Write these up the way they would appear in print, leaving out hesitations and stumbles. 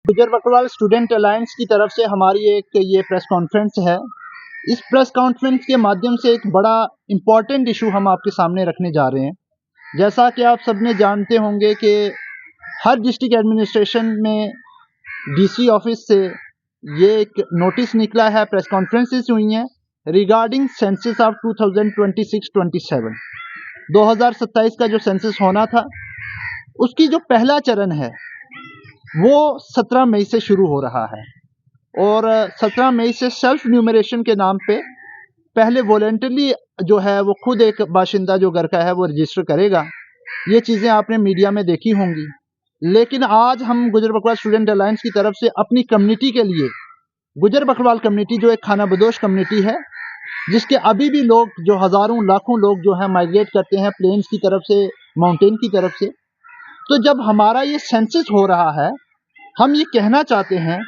गुजर Bakarwal student alliance की तरफ से हमारी एक ये प्रेस कॉन्फ्रेंस है। इस प्रेस कॉन्फ्रेंस के माध्यम से एक बड़ा इम्पॉर्टेंट इशू हम आपके सामने रखने जा रहे हैं। जैसा कि आप सबने जानते होंगे कि हर डिस्ट्रिक्ट एडमिनिस्ट्रेशन में डीसी ऑफिस से ये एक नोटिस निकला है, प्रेस कॉन्फ्रेंसेस हुई हैं रिगार्डिंग सेंसस ऑफ 2026-27। 2027 का जो सेंसस होना था उसकी जो पहला चरण है वो 17 मई से शुरू हो रहा है और 17 मई से सेल्फ न्यूमरेशन के नाम पे पहले वॉलेंटरली जो है वो खुद एक बाशिंदा जो घर का है वो रजिस्टर करेगा। ये चीज़ें आपने मीडिया में देखी होंगी, लेकिन आज हम गुजर बकरवाल स्टूडेंट अलायंस की तरफ से अपनी कम्युनिटी के लिए, गुजर बकरवाल कम्युनिटी जो एक खाना बदोश कम्युनिटी है जिसके अभी भी लोग जो हज़ारों लाखों लोग जो है माइग्रेट करते हैं प्लेन्स की तरफ से, माउंटेन की तरफ से, तो जब हमारा ये सेंसस हो रहा है हम ये कहना चाहते हैं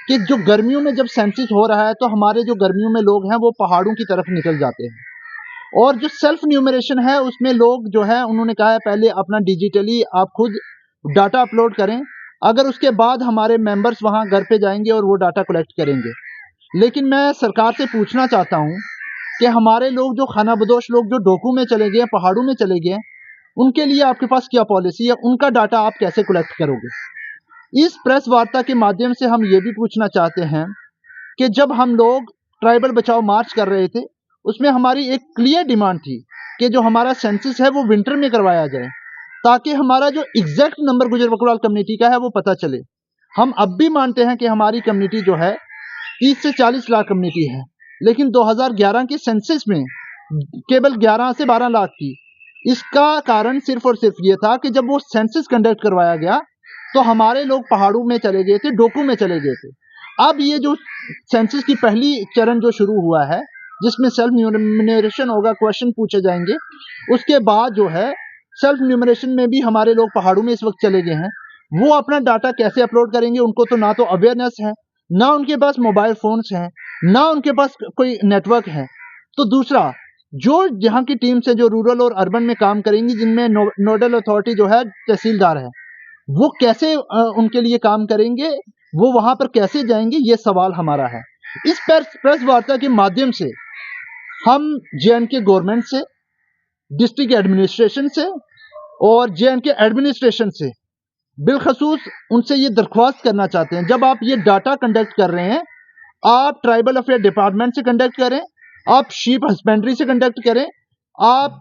कि जो गर्मियों में जब सेंसस हो रहा है तो हमारे जो गर्मियों में लोग हैं वो पहाड़ों की तरफ निकल जाते हैं और जो सेल्फ न्यूमरेशन है उसमें लोग जो है उन्होंने कहा है पहले अपना डिजिटली आप खुद डाटा अपलोड करें, अगर उसके बाद हमारे मेंबर्स वहाँ घर पे जाएंगे और वो डाटा कलेक्ट करेंगे। लेकिन मैं सरकार से पूछना चाहता हूँ कि हमारे लोग जो खाना बदोश लोग जो डोकू में चले गए, पहाड़ों में चले गए, उनके लिए आपके पास क्या पॉलिसी है, उनका डाटा आप कैसे कलेक्ट करोगे। इस प्रेस वार्ता के माध्यम से हम ये भी पूछना चाहते हैं कि जब हम लोग ट्राइबल बचाओ मार्च कर रहे थे उसमें हमारी एक क्लियर डिमांड थी कि जो हमारा सेंसस है वो विंटर में करवाया जाए ताकि हमारा जो एग्जैक्ट नंबर गुजर बकरवाल कम्युनिटी का है वो पता चले। हम अब भी मानते हैं कि हमारी कम्युनिटी जो है 30 से 40 लाख कम्युनिटी है, लेकिन 2011 के सेंसस में केवल 11 से 12 लाख थी। इसका कारण सिर्फ और सिर्फ ये था कि जब वो सेंसस कंडक्ट करवाया गया तो हमारे लोग पहाड़ों में चले गए थे, डोकू में चले गए थे। अब ये जो सेंसस की पहली चरण जो शुरू हुआ है जिसमें सेल्फ न्यूमरेशन होगा, क्वेश्चन पूछे जाएंगे, उसके बाद जो है सेल्फ न्यूमरेशन में भी हमारे लोग पहाड़ों में इस वक्त चले गए हैं। वो अपना डाटा कैसे अपलोड करेंगे, उनको तो ना तो अवेयरनेस है, ना उनके पास मोबाइल फोन्स हैं, ना उनके पास कोई नेटवर्क है। तो दूसरा जो यहाँ की टीम से जो रूरल और अर्बन में काम करेंगी जिनमें नोडल अथॉरिटी जो है तहसीलदार है, वो कैसे उनके लिए काम करेंगे, वो वहां पर कैसे जाएंगे, ये सवाल हमारा है। इस प्रेस वार्ता के माध्यम से हम जे.एंड.के गवर्नमेंट से, डिस्ट्रिक्ट एडमिनिस्ट्रेशन से और जे.एंड.के एडमिनिस्ट्रेशन से बिलखसूस उनसे ये दरख्वास्त करना चाहते हैं, जब आप ये डाटा कंडक्ट कर रहे हैं आप ट्राइबल अफेयर डिपार्टमेंट से कंडक्ट करें, आप शीप हस्बेंड्री से कंडक्ट करें, आप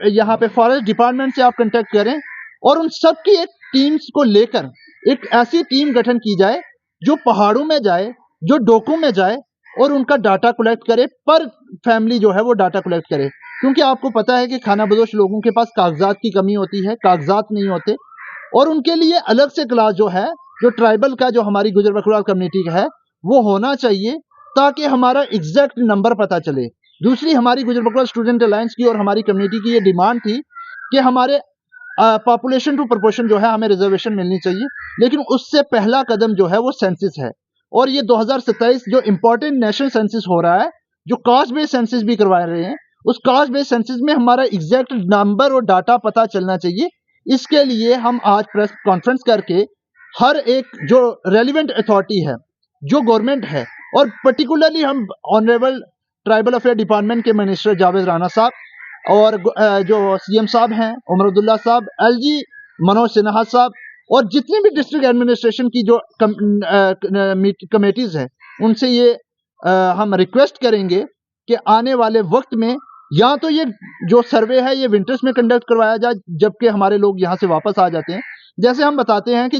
यहाँ पे फॉरेस्ट डिपार्टमेंट से आप कंडक्ट करें और उन सब की एक टीम्स को लेकर एक ऐसी टीम गठन की जाए जो पहाड़ों में जाए, जो डोकू में जाए और उनका डाटा कलेक्ट करे, पर फैमिली जो है वो डाटा कलेक्ट करे। क्योंकि आपको पता है कि खाना बदोश लोगों के पास कागजात की कमी होती है, कागजात नहीं होते और उनके लिए अलग से क्लास जो है, जो ट्राइबल का जो हमारी गुजर बकरवाल कम्युनिटी का है वो होना चाहिए ताकि हमारा एग्जैक्ट नंबर पता चले। दूसरी हमारी गुजर बकरवाल स्टूडेंट अलायंस की और हमारी कम्युनिटी की ये डिमांड थी कि हमारे पॉपुलेशन टू प्रोपोर्शन जो है हमें रिजर्वेशन मिलनी चाहिए, लेकिन उससे पहला कदम जो है वो सेंसस है और ये 2027 जो इंपॉर्टेंट नेशनल सेंसस हो रहा है, जो कास्ट बेस्ड सेंसस भी करवा रहे हैं, उस कास्ट बेस्ड सेंसस में हमारा एग्जैक्ट नंबर और डाटा पता चलना चाहिए। इसके लिए हम आज प्रेस कॉन्फ्रेंस करके हर एक जो रेलिवेंट अथॉरिटी है, जो गवर्नमेंट है, और पर्टिकुलरली हम ऑनरेबल ट्राइबल अफेयर डिपार्टमेंट के मिनिस्टर जावेद राणा साहब और जो सीएम साहब हैं उमर अब्दुल्ला साहब, एलजी मनोज सिन्हा साहब और जितनी भी डिस्ट्रिक्ट एडमिनिस्ट्रेशन की जो कमेटीज हैं उनसे ये हम रिक्वेस्ट करेंगे कि आने वाले वक्त में या तो ये जो सर्वे है ये विंटर्स में कंडक्ट करवाया जाए जबकि हमारे लोग यहाँ से वापस आ जाते हैं। जैसे हम बताते हैं कि